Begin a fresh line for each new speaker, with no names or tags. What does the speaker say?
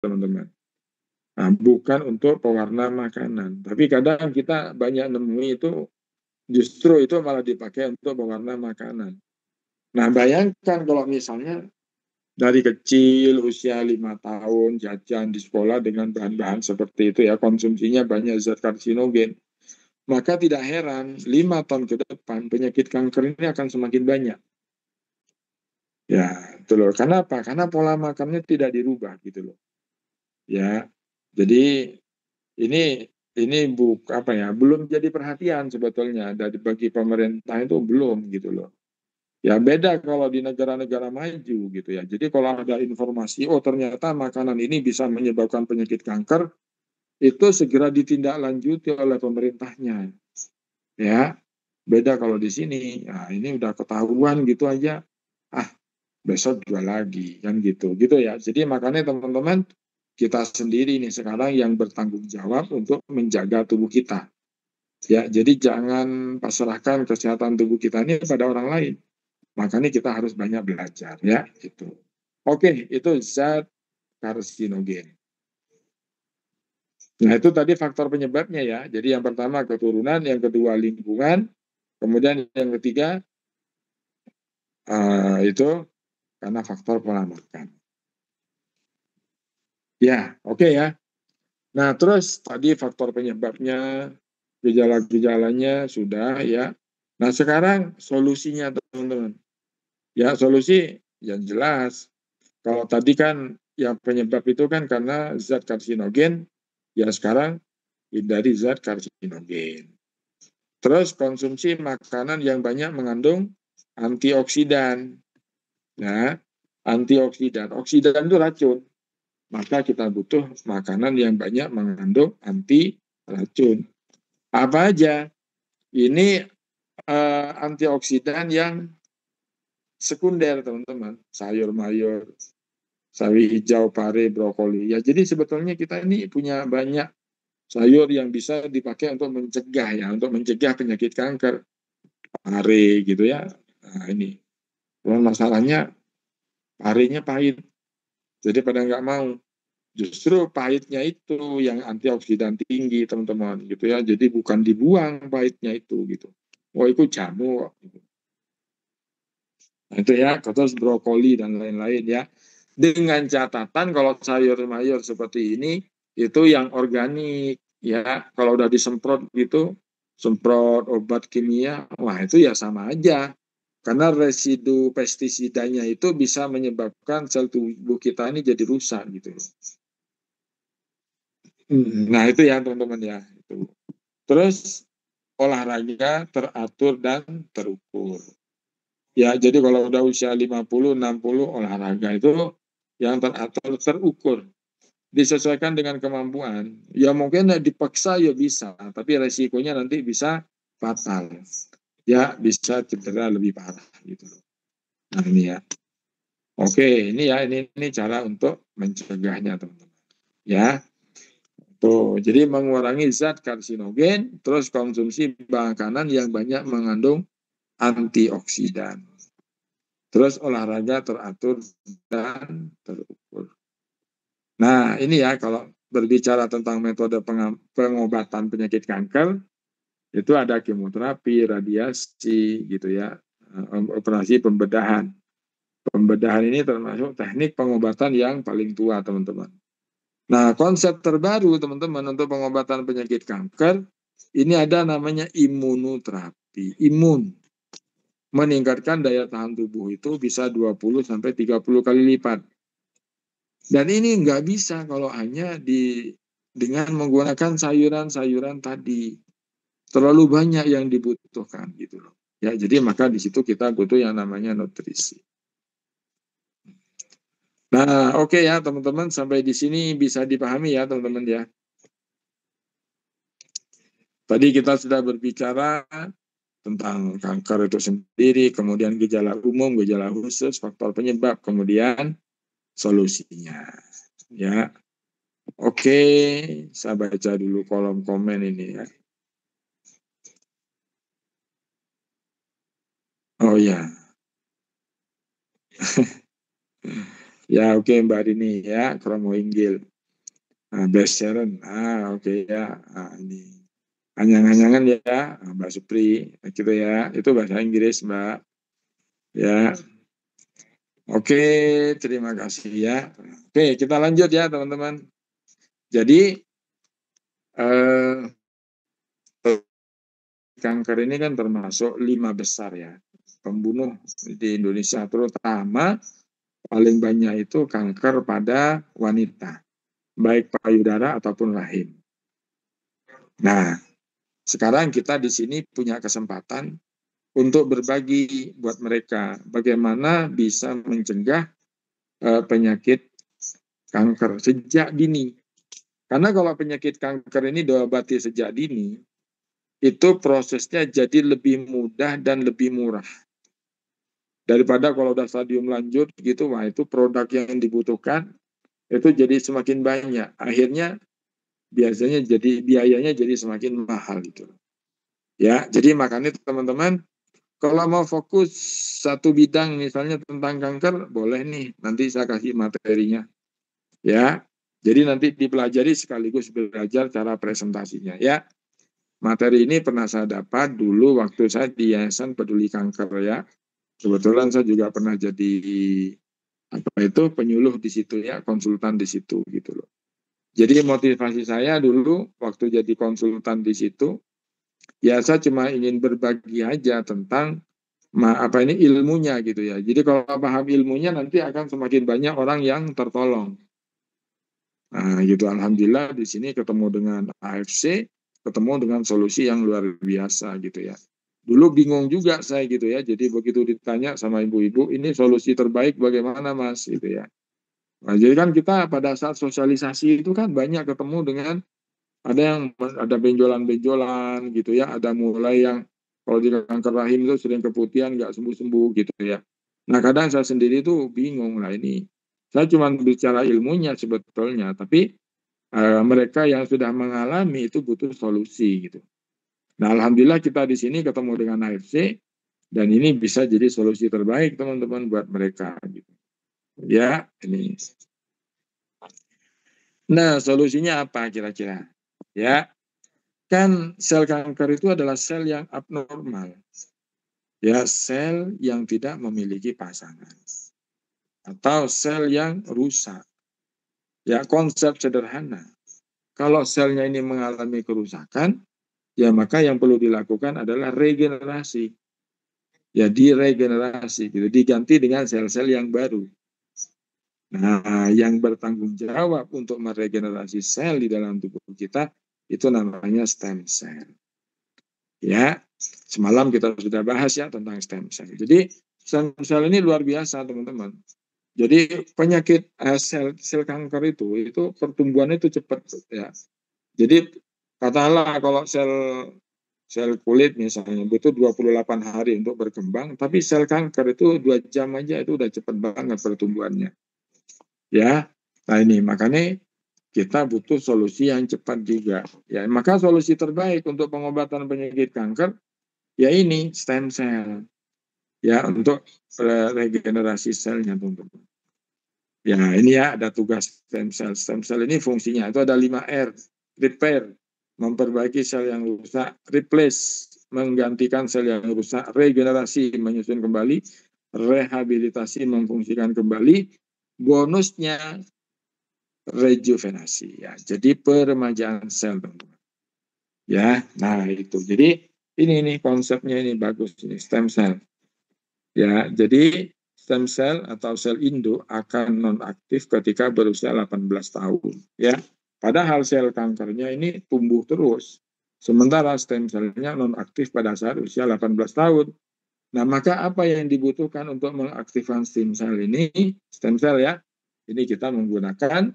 teman-teman. Nah, bukan untuk pewarna makanan. Tapi kadang kita banyak nemu itu justru itu malah dipakai untuk pewarna makanan. Nah, bayangkan kalau misalnya dari kecil usia 5 tahun jajan di sekolah dengan bahan-bahan seperti itu ya, konsumsinya banyak zat karsinogen, maka tidak heran 5 tahun ke depan penyakit kanker ini akan semakin banyak. Ya, itu loh. Karena apa? Karena pola makannya tidak dirubah gitu loh. Ya, jadi ini apa ya? Belum jadi perhatian sebetulnya dari bagi pemerintah itu belum gitu loh. Ya beda kalau di negara-negara maju gitu ya. Jadi kalau ada informasi, oh ternyata makanan ini bisa menyebabkan penyakit kanker, itu segera ditindaklanjuti oleh pemerintahnya. Ya, beda kalau di sini. Nah, ini udah ketahuan gitu aja. Ah, besok jual lagi kan gitu. Gitu ya. Jadi makanya teman-teman kita sendiri nih sekarang yang bertanggung jawab untuk menjaga tubuh kita. Ya, jadi jangan pasrahkan kesehatan tubuh kita ini pada orang lain. Makanya kita harus banyak belajar ya itu. Oke, itu zat karsinogen. Nah, itu tadi faktor penyebabnya ya. Jadi yang pertama keturunan, yang kedua lingkungan, kemudian yang ketiga itu karena faktor pola makan. Ya, oke ya. Nah, terus tadi faktor penyebabnya, gejala-gejalanya sudah ya. Nah, sekarang solusinya teman-teman. Ya, solusi yang jelas. Kalau tadi kan yang penyebab itu kan karena zat karsinogen, ya sekarang hindari zat karsinogen. Terus konsumsi makanan yang banyak mengandung antioksidan. Nah, antioksidan. Oksidan itu racun. Maka kita butuh makanan yang banyak mengandung anti racun. Apa aja? Ini antioksidan yang sekunder, teman-teman. Sayur-mayur, sawi hijau, pare, brokoli. Ya, jadi sebetulnya kita ini punya banyak sayur yang bisa dipakai untuk mencegah ya, untuk mencegah penyakit kanker. Pare gitu ya. Nah, ini. Cuman masalahnya parenya pahit. Jadi pada nggak mau. Justru pahitnya itu yang antioksidan tinggi, teman-teman, gitu ya. Jadi bukan dibuang pahitnya itu gitu. Oh, itu jamu. Gitu. Nah, itu ya, terus brokoli dan lain-lain ya. Dengan catatan kalau sayur-mayur seperti ini itu yang organik ya. Kalau udah disemprot gitu, semprot obat kimia, wah itu ya sama aja. Karena residu pestisidanya itu bisa menyebabkan sel tubuh kita ini jadi rusak gitu. Nah itu ya teman-teman ya. Itu. Terus olahraga teratur dan terukur. Ya, jadi kalau udah usia 50, 60 olahraga itu yang teratur, terukur. Disesuaikan dengan kemampuan. Ya mungkin dipaksa ya bisa, tapi resikonya nanti bisa fatal. Ya, bisa cedera lebih parah gitu. Nah, ini ya. Oke, ini ya, ini cara untuk mencegahnya, teman-teman. Ya, tuh. Jadi mengurangi zat karsinogen, terus konsumsi makanan yang banyak mengandung antioksidan. Terus olahraga teratur dan terukur. Nah, ini ya kalau berbicara tentang metode pengobatan penyakit kanker, itu ada kemoterapi, radiasi, gitu ya, operasi pembedahan. Pembedahan ini termasuk teknik pengobatan yang paling tua, teman-teman. Nah, konsep terbaru, teman-teman, untuk pengobatan penyakit kanker, ini ada namanya imunoterapi. Imun meningkatkan daya tahan tubuh itu bisa 20-30 kali lipat. Dan ini nggak bisa kalau hanya dengan menggunakan sayuran-sayuran tadi. Terlalu banyak yang dibutuhkan gitu loh. Ya, jadi maka di situ kita butuh yang namanya nutrisi. Nah, oke ya teman-teman, sampai di sini bisa dipahami ya teman-teman ya. Tadi kita sudah berbicara tentang kanker itu sendiri, kemudian gejala umum, gejala khusus, faktor penyebab, kemudian solusinya. Ya, oke, saya baca dulu kolom komen ini ya. Oh ya, ya oke Mbak Rini ya, Kromo Inggil. Best Sharon. Oke ya. Ini anyang-anyangan ya, Mbak Supri, gitu ya. Itu bahasa Inggris, Mbak. Ya. Oke, terima kasih ya. Oke, kita lanjut ya, teman-teman. Jadi, kanker ini kan termasuk 5 besar ya, pembunuh di Indonesia, terutama paling banyak itu kanker pada wanita, baik payudara ataupun rahim. Nah, sekarang kita di sini punya kesempatan untuk berbagi buat mereka bagaimana bisa mencegah penyakit kanker sejak dini. Karena kalau penyakit kanker ini diobati sejak dini, itu prosesnya jadi lebih mudah dan lebih murah. Daripada kalau udah stadium lanjut gitu, wah itu produk yang dibutuhkan itu jadi semakin banyak. Akhirnya biasanya jadi biayanya jadi semakin mahal gitu. Ya, jadi makanya teman-teman kalau mau fokus satu bidang misalnya tentang kanker, boleh nih, nanti saya kasih materinya. Ya, jadi nanti dipelajari sekaligus belajar cara presentasinya. Ya, materi ini pernah saya dapat dulu waktu saya di Yayasan Peduli Kanker ya. Kebetulan saya juga pernah jadi penyuluh di situ ya, konsultan di situ gitu loh. Jadi motivasi saya dulu waktu jadi konsultan di situ, ya saya cuma ingin berbagi aja tentang ilmunya gitu ya. Jadi kalau paham ilmunya nanti akan semakin banyak orang yang tertolong. Nah, gitu alhamdulillah di sini ketemu dengan AFC, ketemu dengan solusi yang luar biasa gitu ya. Dulu bingung juga saya gitu ya. Jadi begitu ditanya sama ibu-ibu, ini solusi terbaik bagaimana Mas gitu ya. Nah, jadi kan kita pada saat sosialisasi itu kan banyak ketemu dengan ada benjolan-benjolan gitu ya, ada mulai yang kalau di kanker rahim itu sering keputihan nggak sembuh-sembuh gitu ya. Nah kadang saya sendiri tuh bingung lah ini. Saya cuma bicara ilmunya sebetulnya, tapi mereka yang sudah mengalami itu butuh solusi gitu. Nah alhamdulillah kita di sini ketemu dengan AFC dan ini bisa jadi solusi terbaik teman-teman buat mereka gitu. Ya ini. Nah solusinya apa kira-kira? Ya kan sel kanker itu adalah sel yang abnormal. Ya, sel yang tidak memiliki pasangan. Atau sel yang rusak. Ya, konsep sederhana. Kalau selnya ini mengalami kerusakan, ya maka yang perlu dilakukan adalah regenerasi. Ya, diregenerasi, gitu. Diganti dengan sel-sel yang baru. Nah, yang bertanggung jawab untuk meregenerasi sel di dalam tubuh kita, itu namanya stem cell. Ya, semalam kita sudah bahas ya tentang stem cell. Jadi stem cell ini luar biasa teman-teman. Jadi penyakit sel kanker itu pertumbuhannya itu cepat ya. Jadi katakanlah kalau sel kulit misalnya butuh 28 hari untuk berkembang, tapi sel kanker itu 2 jam aja itu udah cepat banget pertumbuhannya. Ya. Nah ini makanya kita butuh solusi yang cepat juga. Ya, maka solusi terbaik untuk pengobatan penyakit kanker ya ini stem cell. Ya, untuk regenerasi selnya teman-teman. Ya, ini ya ada tugas stem cell. Stem cell ini fungsinya itu ada 5R. Repair, memperbaiki sel yang rusak. Replace, menggantikan sel yang rusak. Regenerasi, menyusun kembali. Rehabilitasi, memfungsikan kembali. Bonusnya rejuvenasi ya. Jadi peremajaan sel teman-teman. Ya, nah itu. Jadi ini konsepnya ini bagus ini stem cell. Ya, jadi stem cell atau sel induk akan nonaktif ketika berusia 18 tahun. Ya, padahal sel kankernya ini tumbuh terus. Sementara stem cell-nya nonaktif pada saat usia 18 tahun. Nah, maka apa yang dibutuhkan untuk mengaktifkan stem cell ini? Stem cell ya, ini kita menggunakan